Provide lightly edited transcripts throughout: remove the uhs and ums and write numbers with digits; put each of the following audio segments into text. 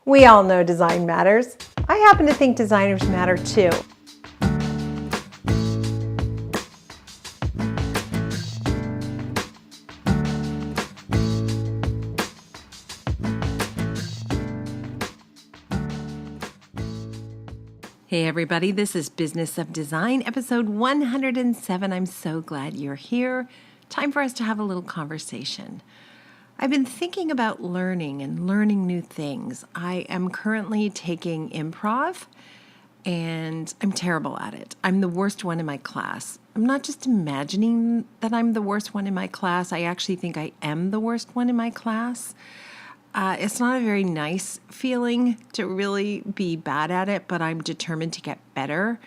We all know design matters. I happen to think designers matter too. Hey everybody, this is Business of Design, episode 107. I'm so glad you're here. Time for us to have a little conversation. I've been thinking about learning and learning new things. I am currently taking improv, and I'm terrible at it. I'm the worst one in my class. I'm not just imagining that I'm the worst one in my class. I actually think I am the worst one in my class. It's not a very nice feeling to really be bad at it, but I'm determined to get better.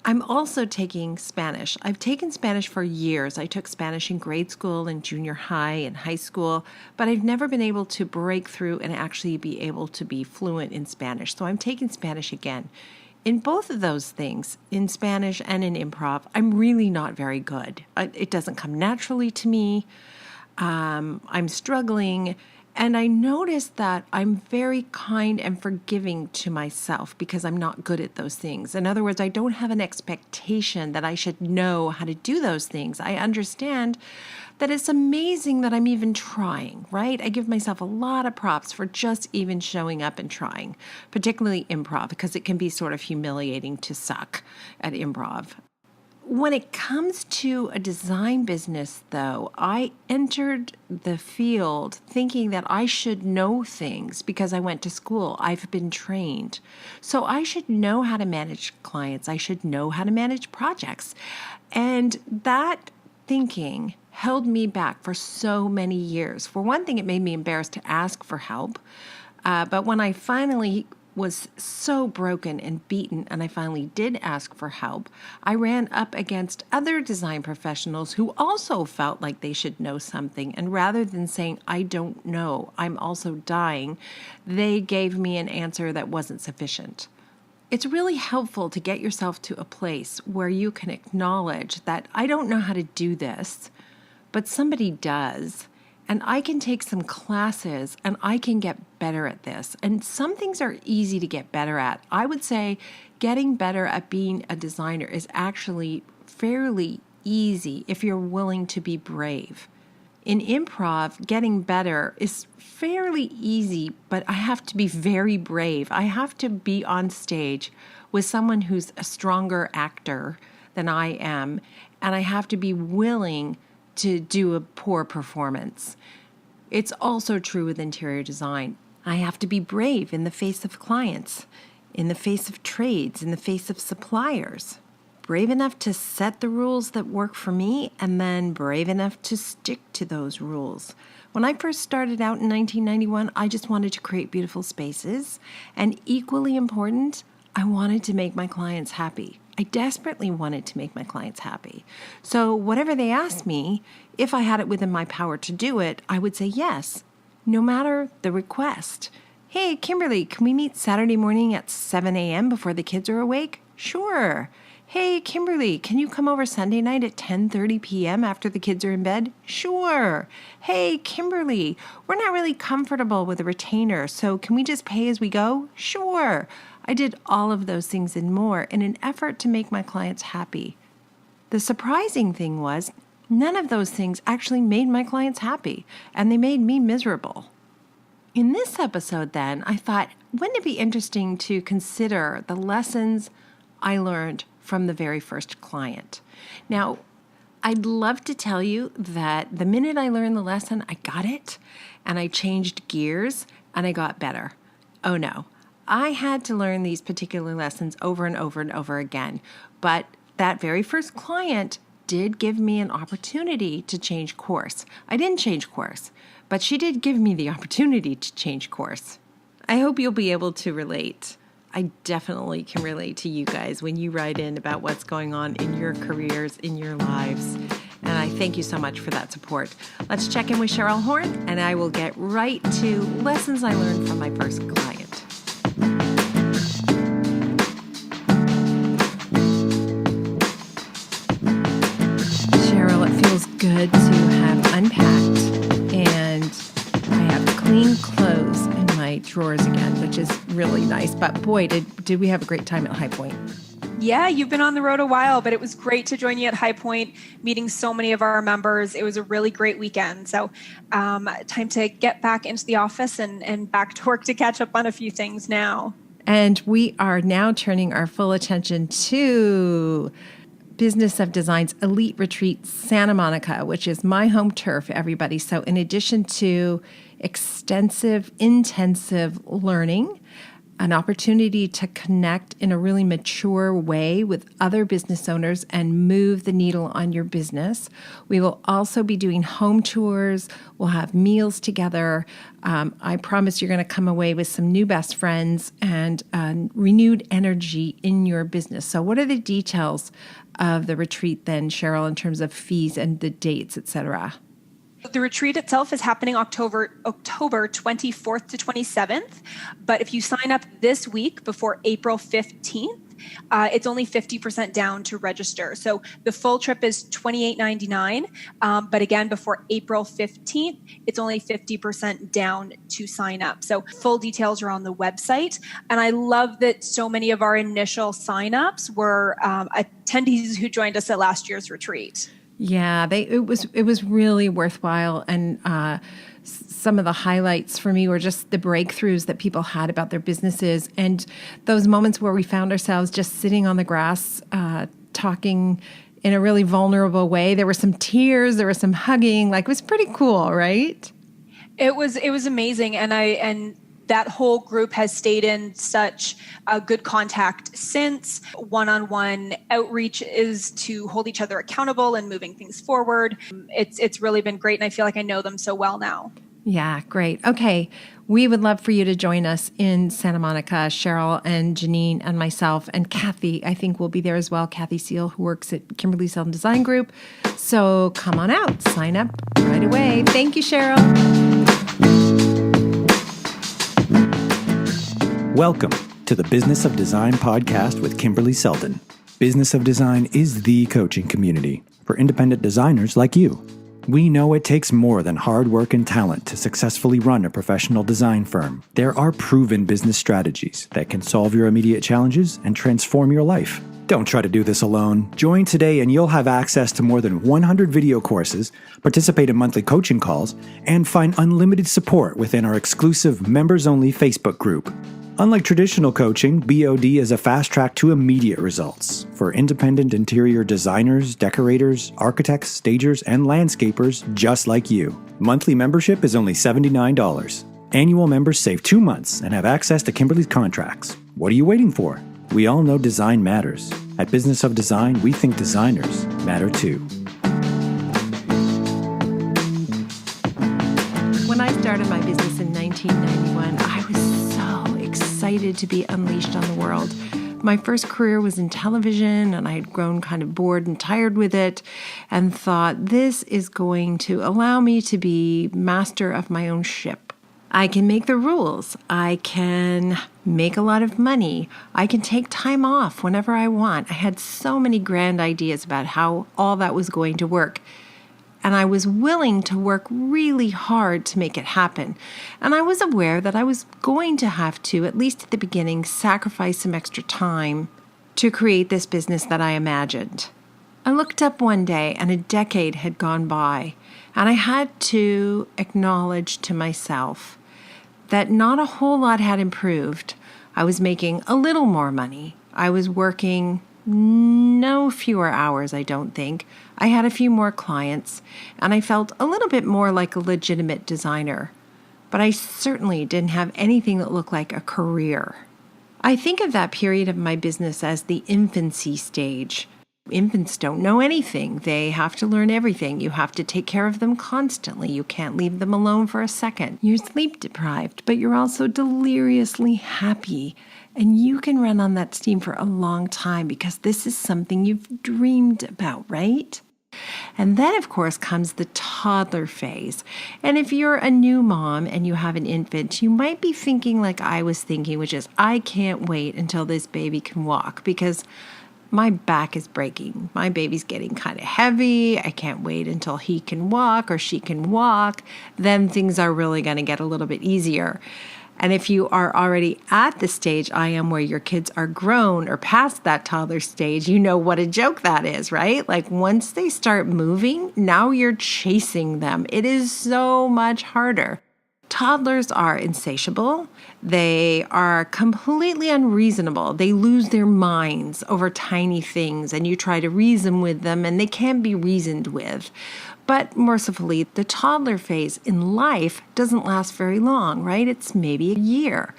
I'm also taking Spanish. I've taken Spanish for years. I took Spanish in grade school and junior high and high school, but I've never been able to break through and actually be able to be fluent in Spanish. So I'm taking Spanish again. In both of those things, in Spanish and in improv, I'm really not very good. It doesn't come naturally to me. I'm struggling. And I noticed that I'm very kind and forgiving to myself because I'm not good at those things. In other words, I don't have an expectation that I should know how to do those things. I understand that it's amazing that I'm even trying, right? I give myself a lot of props for just even showing up and trying, particularly improv, because it can be sort of humiliating to suck at improv. When it comes to a design business, though, I entered the field thinking that I should know things because I went to school. I've been trained. So I should know how to manage clients. I should know how to manage projects. And that thinking held me back for so many years. For one thing, it made me embarrassed to ask for help. But when I finally was so broken and beaten, and I finally did ask for help, I ran up against other design professionals who also felt like they should know something. And rather than saying, I don't know, I'm also dying, they gave me an answer that wasn't sufficient. It's really helpful to get yourself to a place where you can acknowledge that I don't know how to do this, but somebody does. And I can take some classes and I can get better at this. And some things are easy to get better at. I would say getting better at being a designer is actually fairly easy if you're willing to be brave. In improv, getting better is fairly easy, but I have to be very brave. I have to be on stage with someone who's a stronger actor than I am, and I have to be willing to do a poor performance. It's also true with interior design. I have to be brave in the face of clients, in the face of trades, in the face of suppliers. Brave enough to set the rules that work for me, and then brave enough to stick to those rules. When I first started out in 1991, I just wanted to create beautiful spaces, and equally important, I wanted to make my clients happy. I desperately wanted to make my clients happy. So whatever they asked me, if I had it within my power to do it, I would say yes, no matter the request. Hey, Kimberly, can we meet Saturday morning at 7 a.m. before the kids are awake? Sure. Hey, Kimberly, can you come over Sunday night at 10:30 p.m. after the kids are in bed? Sure. Hey, Kimberly, we're not really comfortable with a retainer, so can we just pay as we go? Sure. I did all of those things and more in an effort to make my clients happy. The surprising thing was, none of those things actually made my clients happy, and they made me miserable. In this episode, then, I thought, wouldn't it be interesting to consider the lessons I learned from the very first client? Now, I'd love to tell you that the minute I learned the lesson, I got it, and I changed gears, and I got better. Oh no. I had to learn these particular lessons over and over and over again. But that very first client did give me an opportunity to change course. I didn't change course, but she did give me the opportunity to change course. I hope you'll be able to relate. I definitely can relate to you guys when you write in about what's going on in your careers, in your lives. And I thank you so much for that support. Let's check in with Cheryl Horn, and I will get right to lessons I learned from my first client. Cheryl, it feels good to have unpacked, and I have clean clothes in my drawers again, which is really nice. But boy, did we have a great time at High Point. Yeah, you've been on the road a while, but it was great to join you at High Point, meeting so many of our members. It was a really great weekend. So time to get back into the office and back to work to catch up on a few things now. And we are now turning our full attention to Business of Design's Elite Retreat Santa Monica, which is my home turf, everybody. So in addition to extensive, intensive learning, an opportunity to connect in a really mature way with other business owners and move the needle on your business. We will also be doing home tours. We'll have meals together. I promise you're going to come away with some new best friends and renewed energy in your business. So what are the details of the retreat then, Cheryl, in terms of fees and the dates, et cetera? The retreat itself is happening October 24th to 27th. But if you sign up this week before April 15th, it's only 50% down to register. So the full trip is $28.99. But again, before April 15th, it's only 50% down to sign up. So full details are on the website. And I love that so many of our initial signups were attendees who joined us at last year's retreat. Yeah, it was really worthwhile, and some of the highlights for me were just the breakthroughs that people had about their businesses, and those moments where we found ourselves just sitting on the grass, talking in a really vulnerable way. There were some tears, there was some hugging. Like, it was pretty cool, right? It was amazing, and that whole group has stayed in such a good contact since. One-on-one outreach is to hold each other accountable and moving things forward. It's really been great, and I feel like I know them so well now. Yeah, great. Okay, we would love for you to join us in Santa Monica. Cheryl and Janine and myself and Kathy, I think, will be there as well. Kathy Seal, who works at Kimberley Seldon Design Group. So come on out, sign up right away. Thank you, Cheryl. Welcome to the Business of Design podcast with Kimberley Seldon. Business of Design is the coaching community for independent designers like you. We know it takes more than hard work and talent to successfully run a professional design firm. There are proven business strategies that can solve your immediate challenges and transform your life. Don't try to do this alone. Join today and you'll have access to more than 100 video courses, participate in monthly coaching calls, and find unlimited support within our exclusive members-only Facebook group. Unlike traditional coaching, BOD is a fast track to immediate results for independent interior designers, decorators, architects, stagers, and landscapers just like you. Monthly membership is only $79. Annual members save 2 months and have access to Kimberley's contracts. What are you waiting for? We all know design matters. At Business of Design, we think designers matter too. When I started my business in 1991, I was so excited to be unleashed on the world. My first career was in television, and I had grown kind of bored and tired with it and thought, this is going to allow me to be master of my own ship. I can make the rules. I can make a lot of money. I can take time off whenever I want. I had so many grand ideas about how all that was going to work. And I was willing to work really hard to make it happen. And I was aware that I was going to have to, at least at the beginning, sacrifice some extra time to create this business that I imagined. I looked up one day and a decade had gone by, and I had to acknowledge to myself that not a whole lot had improved. I was making a little more money. I was working no fewer hours, I don't think. I had a few more clients, and I felt a little bit more like a legitimate designer. But I certainly didn't have anything that looked like a career. I think of that period of my business as the infancy stage. Infants don't know anything. They have to learn everything. You have to take care of them constantly. You can't leave them alone for a second. You're sleep deprived, but you're also deliriously happy. And you can run on that steam for a long time because this is something you've dreamed about, right? And then, of course, comes the toddler phase. And if you're a new mom and you have an infant, you might be thinking like I was thinking, which is, I can't wait until this baby can walk because my back is breaking. My baby's getting kind of heavy. I can't wait until he can walk or she can walk. Then things are really going to get a little bit easier. And if you are already at the stage I am where your kids are grown or past that toddler stage, you know what a joke that is, right? Like once they start moving, now you're chasing them. It is so much harder. Toddlers are insatiable. They are completely unreasonable. They lose their minds over tiny things, and you try to reason with them, and they can be reasoned with. But mercifully, the toddler phase in life doesn't last very long, right? It's maybe a year.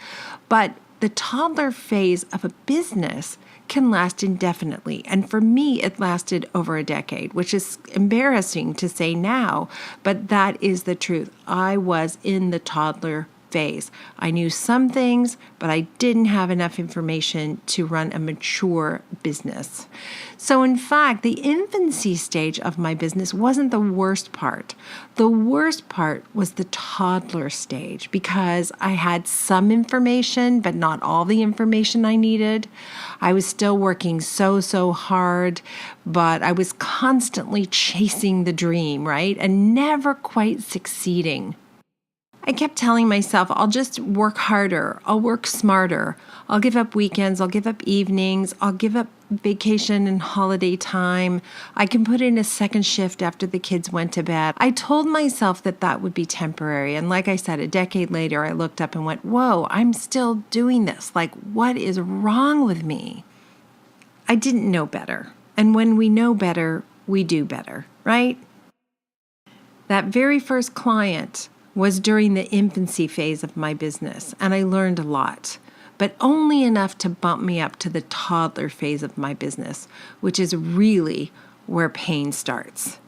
But the toddler phase of a business can last indefinitely. And for me, it lasted over a decade, which is embarrassing to say now, but that is the truth. I was in the toddler phase. I knew some things, but I didn't have enough information to run a mature business. So in fact, the infancy stage of my business wasn't the worst part. The worst part was the toddler stage because I had some information, but not all the information I needed. I was still working so hard, but I was constantly chasing the dream, right? And never quite succeeding. I kept telling myself, I'll just work harder, I'll work smarter, I'll give up weekends, I'll give up evenings, I'll give up vacation and holiday time. I can put in a second shift after the kids went to bed. I told myself that that would be temporary. And like I said, a decade later, I looked up and went, whoa, I'm still doing this. Like, what is wrong with me? I didn't know better. And when we know better, we do better, right? That very first client was during the infancy phase of my business, and I learned a lot, but only enough to bump me up to the toddler phase of my business, which is really where pain starts.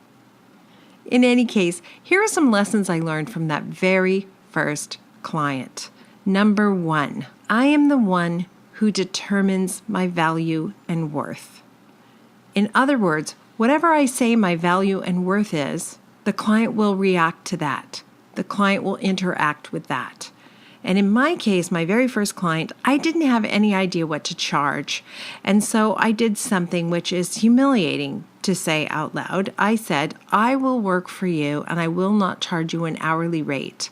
In any case, here are some lessons I learned from that very first client. Number 1, I am the one who determines my value and worth. In other words, whatever I say my value and worth is, the client will react to that. The client will interact with that. And in my case, my very first client, I didn't have any idea what to charge. And so I did something which is humiliating to say out loud. I said, I will work for you and I will not charge you an hourly rate,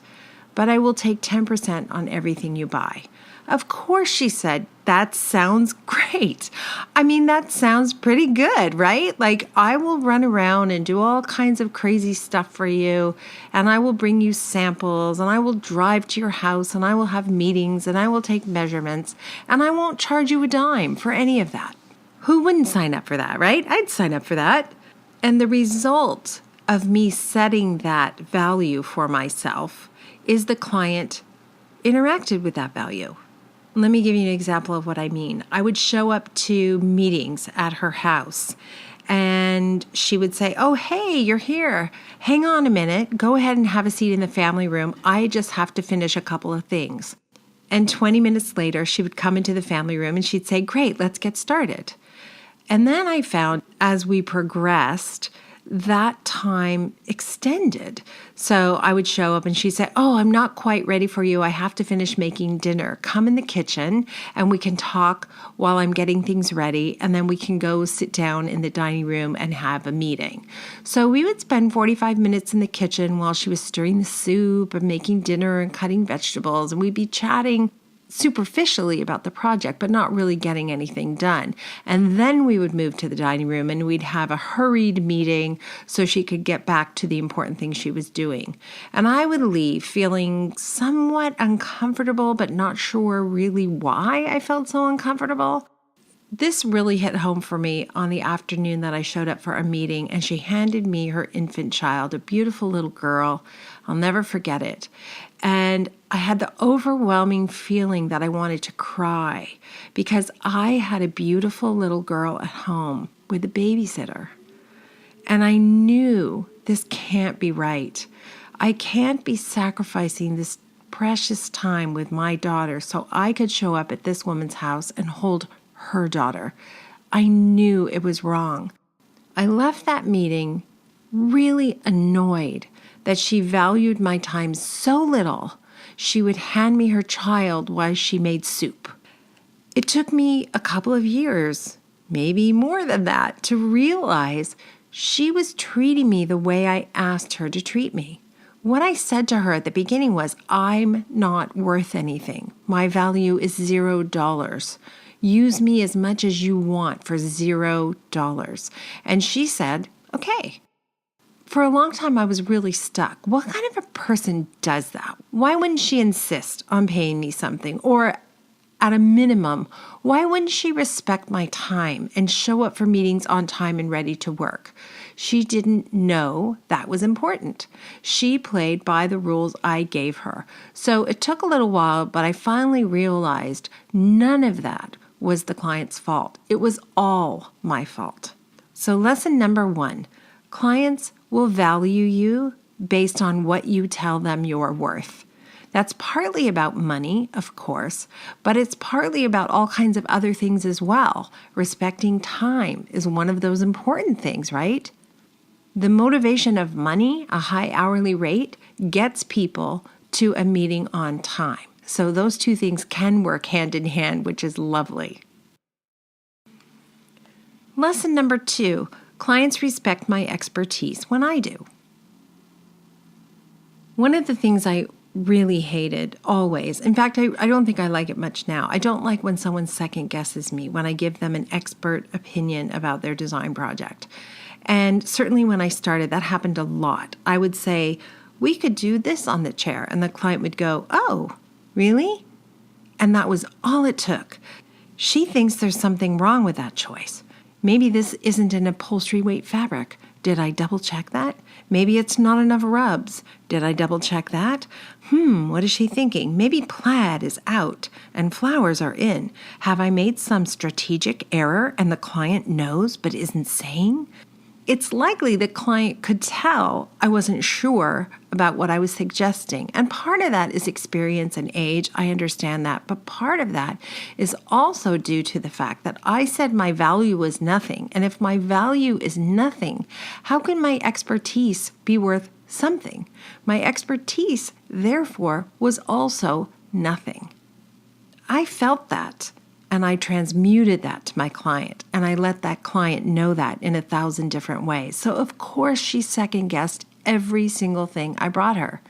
but I will take 10% on everything you buy. Of course, she said, that sounds great. I mean, that sounds pretty good, right? Like, I will run around and do all kinds of crazy stuff for you, and I will bring you samples, and I will drive to your house, and I will have meetings, and I will take measurements, and I won't charge you a dime for any of that. Who wouldn't sign up for that, right? I'd sign up for that. And the result of me setting that value for myself is the client interacted with that value. Let me give you an example of what I mean. I would show up to meetings at her house and she would say, oh, hey, you're here. Hang on a minute. Go ahead and have a seat in the family room. I just have to finish a couple of things. And 20 minutes later, she would come into the family room and she'd say, great, let's get started. And then I found as we progressed, that time extended. So I would show up and she'd say, oh, I'm not quite ready for you. I have to finish making dinner. Come in the kitchen and we can talk while I'm getting things ready. And then we can go sit down in the dining room and have a meeting. So we would spend 45 minutes in the kitchen while she was stirring the soup and making dinner and cutting vegetables. And we'd be chatting superficially about the project, but not really getting anything done. And then we would move to the dining room and we'd have a hurried meeting so she could get back to the important things she was doing. And I would leave feeling somewhat uncomfortable, but not sure really why I felt so uncomfortable. This really hit home for me on the afternoon that I showed up for a meeting and she handed me her infant child, a beautiful little girl. I'll never forget it. And I had the overwhelming feeling that I wanted to cry because I had a beautiful little girl at home with a babysitter. And I knew this can't be right. I can't be sacrificing this precious time with my daughter so I could show up at this woman's house and hold her daughter. I knew it was wrong. I left that meeting really annoyed that she valued my time so little, she would hand me her child while she made soup. It took me a couple of years, maybe more than that, to realize she was treating me the way I asked her to treat me, What I said to her at the beginning was, I'm not worth anything. My value is $0. Use me as much as you want for $0. And she said, okay. For a long time, I was really stuck. What kind of a person does that? Why wouldn't she insist on paying me something? Or at a minimum, why wouldn't she respect my time and show up for meetings on time and ready to work? She didn't know that was important. She played by the rules I gave her. So it took a little while, but I finally realized none of that was the client's fault. It was all my fault. So lesson number 1, clients will value you based on what you tell them you're worth. That's partly about money, of course, but it's partly about all kinds of other things as well. Respecting time is one of those important things, right? The motivation of money, a high hourly rate, gets people to a meeting on time. So those two things can work hand in hand, which is lovely. Lesson number 2, clients respect my expertise when I do. One of the things I really hated always, in fact, I don't think I like it much now. I don't like when someone second guesses me, when I give them an expert opinion about their design project. And certainly when I started, that happened a lot. I would say, we could do this on the chair. And the client would go, oh, really? And that was all it took. She thinks there's something wrong with that choice. Maybe this isn't an upholstery weight fabric. Did I double check that? Maybe it's not enough rubs. Did I double check that? What is she thinking? Maybe plaid is out and flowers are in. Have I made some strategic error and the client knows but isn't saying? It's likely the client could tell I wasn't sure about what I was suggesting. And part of that is experience and age. I understand that. But part of that is also due to the fact that I said my value was nothing. And if my value is nothing, how can my expertise be worth something? My expertise, therefore, was also nothing. I felt that. And I transmuted that to my client, and I let that client know that in 1,000 different ways. So of course she second-guessed every single thing I brought her.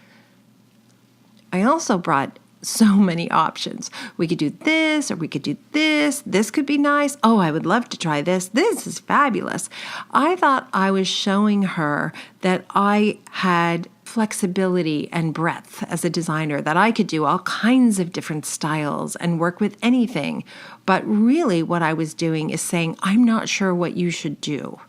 I also brought so many options. We could do this, or we could do this. This could be nice. Oh, I would love to try this. This is fabulous. I thought I was showing her that I had flexibility and breadth as a designer, that I could do all kinds of different styles and work with anything. But really what I was doing is saying, I'm not sure what you should do.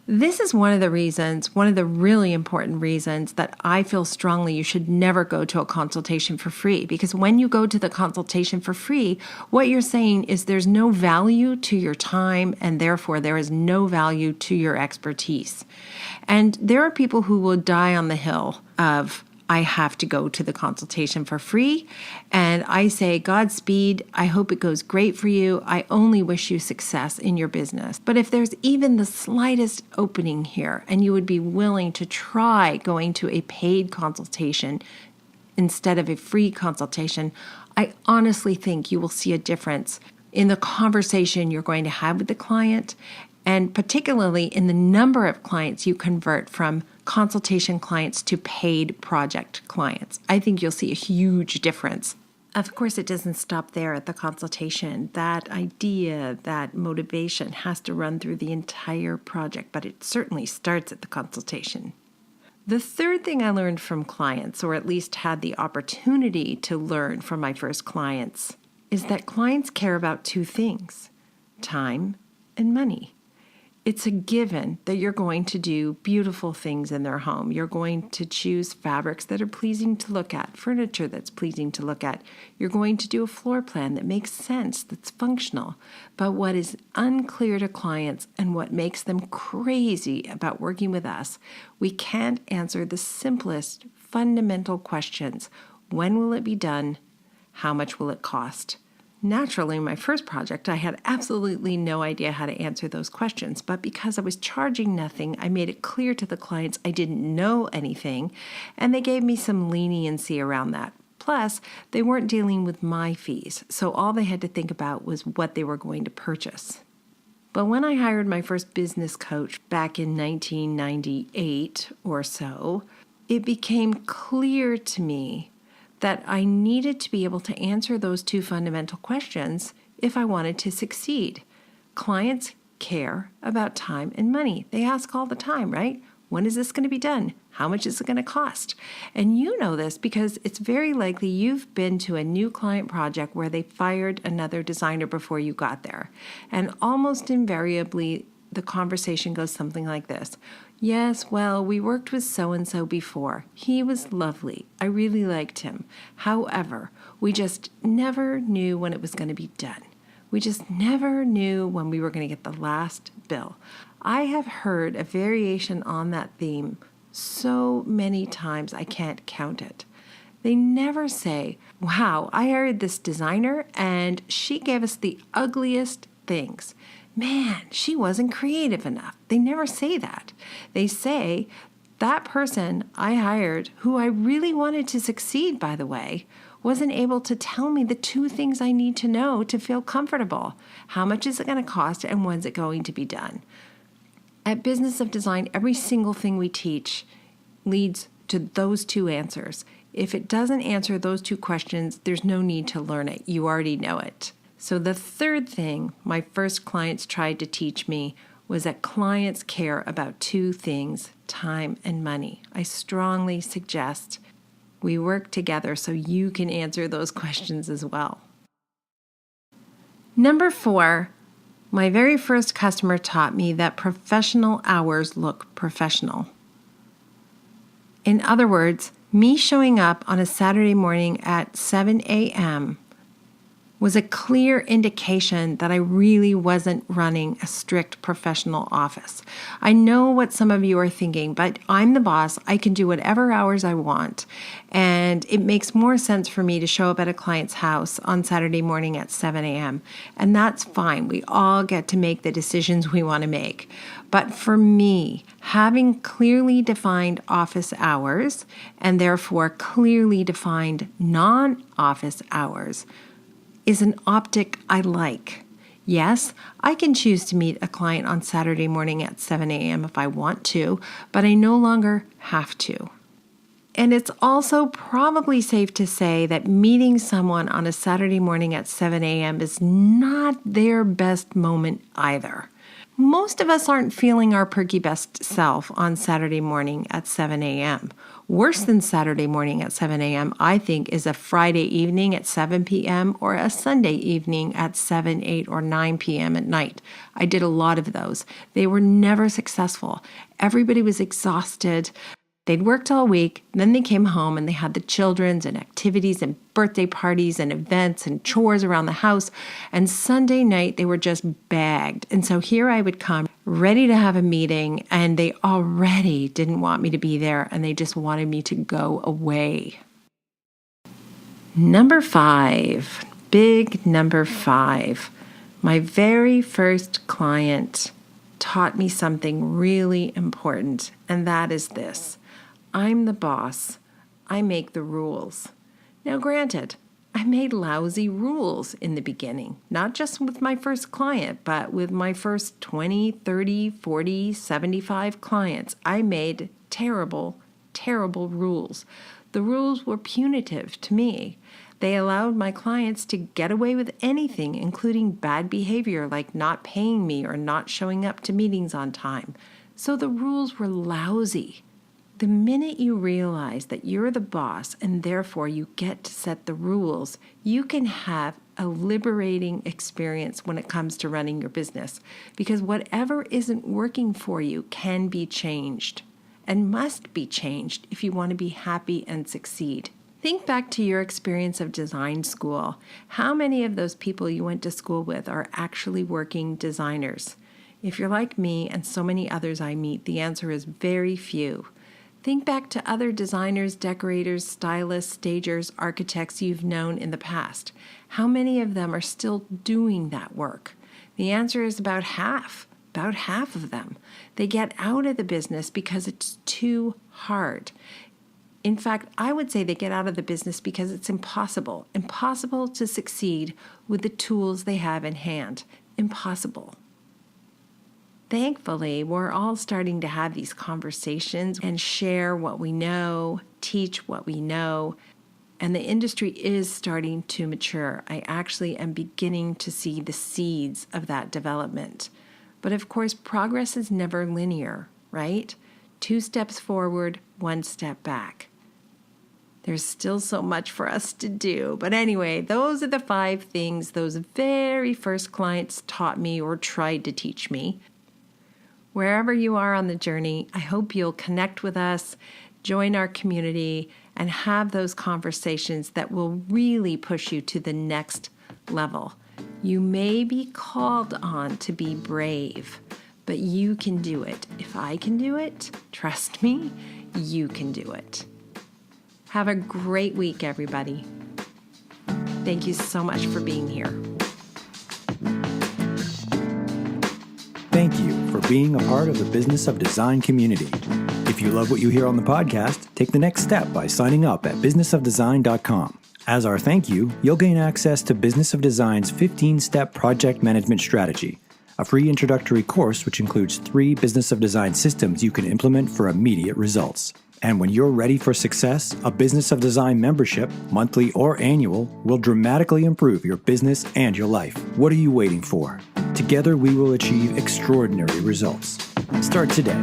This is one of the reasons, one of the really important reasons that I feel strongly you should never go to a consultation for free. Because when you go to the consultation for free, what you're saying is there's no value to your time, and therefore there is no value to your expertise. And there are people who will die on the hill of, I have to go to the consultation for free. And I say, Godspeed. I hope it goes great for you. I only wish you success in your business. But if there's even the slightest opening here and you would be willing to try going to a paid consultation instead of a free consultation, I honestly think you will see a difference in the conversation you're going to have with the client, and particularly in the number of clients you convert from consultation clients to paid project clients. I think you'll see a huge difference. Of course, it doesn't stop there at the consultation. That idea, that motivation has to run through the entire project, but it certainly starts at the consultation. The third thing I learned from clients, or at least had the opportunity to learn from my first clients, is that clients care about two things: time and money. It's a given that you're going to do beautiful things in their home. You're going to choose fabrics that are pleasing to look at, furniture that's pleasing to look at. You're going to do a floor plan that makes sense, that's functional. But what is unclear to clients and what makes them crazy about working with us, we can't answer the simplest fundamental questions. When will it be done? How much will it cost? Naturally, in my first project, I had absolutely no idea how to answer those questions, but because I was charging nothing, I made it clear to the clients I didn't know anything, and they gave me some leniency around that. Plus, they weren't dealing with my fees, so all they had to think about was what they were going to purchase. But when I hired my first business coach back in 1998 or so, it became clear to me that I needed to be able to answer those two fundamental questions if I wanted to succeed. Clients care about time and money. They ask all the time, right? When is this going to be done? How much is it going to cost? And you know this because it's very likely you've been to a new client project where they fired another designer before you got there. And almost invariably, the conversation goes something like this. Yes, well, we worked with so-and-so before. He was lovely. I really liked him. However, we just never knew when it was going to be done. We just never knew when we were going to get the last bill. I have heard a variation on that theme so many times I can't count it. They never say, wow, I hired this designer and she gave us the ugliest things. Man, she wasn't creative enough. They never say that. They say, that person I hired, who I really wanted to succeed, by the way, wasn't able to tell me the two things I need to know to feel comfortable. How much is it going to cost and when's it going to be done? At Business of Design, every single thing we teach leads to those two answers. If it doesn't answer those two questions, there's no need to learn it. You already know it. So the third thing my first clients tried to teach me was that clients care about two things, time and money. I strongly suggest we work together so you can answer those questions as well. Number 4, my very first customer taught me that professional hours look professional. In other words, me showing up on a Saturday morning at 7 a.m. was a clear indication that I really wasn't running a strict professional office. I know what some of you are thinking, but I'm the boss. I can do whatever hours I want. And it makes more sense for me to show up at a client's house on Saturday morning at 7 a.m. And that's fine. We all get to make the decisions we want to make. But for me, having clearly defined office hours and therefore clearly defined non-office hours is an optic I like. Yes, I can choose to meet a client on Saturday morning at 7 a.m. if I want to, but I no longer have to. And it's also probably safe to say that meeting someone on a Saturday morning at 7 a.m. is not their best moment either. Most of us aren't feeling our perky best self on Saturday morning at 7 a.m. Worse than Saturday morning at 7 a.m., I think, is a Friday evening at 7 p.m. or a Sunday evening at 7, 8, or 9 p.m. at night. I did a lot of those. They were never successful. Everybody was exhausted. They'd worked all week, then they came home and they had the children's and activities and birthday parties and events and chores around the house. And Sunday night, they were just bagged. And so here I would come ready to have a meeting and they already didn't want me to be there and they just wanted me to go away. Number 5, big number 5. My very first client taught me something really important, and that is this. I'm the boss. I make the rules. Now, granted, I made lousy rules in the beginning, not just with my first client, but with my first 20, 30, 40, 75 clients. I made terrible, terrible rules. The rules were punitive to me. They allowed my clients to get away with anything, including bad behavior like not paying me or not showing up to meetings on time. So the rules were lousy. The minute you realize that you're the boss and therefore you get to set the rules, you can have a liberating experience when it comes to running your business, because whatever isn't working for you can be changed and must be changed if you want to be happy and succeed. Think back to your experience of design school. How many of those people you went to school with are actually working designers? If you're like me and so many others I meet, the answer is very few. Think back to other designers, decorators, stylists, stagers, architects you've known in the past. How many of them are still doing that work? The answer is about half of them. They get out of the business because it's too hard. In fact, I would say they get out of the business because it's impossible to succeed with the tools they have in hand. Impossible. thankfully, we're all starting to have these conversations and share what we know, teach what we know, and the industry is starting to mature. I actually am beginning to see the seeds of that development. But of course, progress is never linear, right? 2 steps forward, 1 step back. There's still so much for us to do. But anyway, those are the 5 things those very first clients taught me or tried to teach me. Wherever you are on the journey, I hope you'll connect with us, join our community, and have those conversations that will really push you to the next level. You may be called on to be brave, but you can do it. If I can do it, trust me, you can do it. Have a great week, everybody. Thank you so much for being here. Thank you for being a part of the Business of Design community. If you love what you hear on the podcast, take the next step by signing up at businessofdesign.com. As our thank you, you'll gain access to Business of Design's 15-step project management strategy, a free introductory course which includes 3 Business of Design systems you can implement for immediate results. And when you're ready for success, a Business of Design membership, monthly or annual, will dramatically improve your business and your life. What are you waiting for? Together we will achieve extraordinary results. Start today.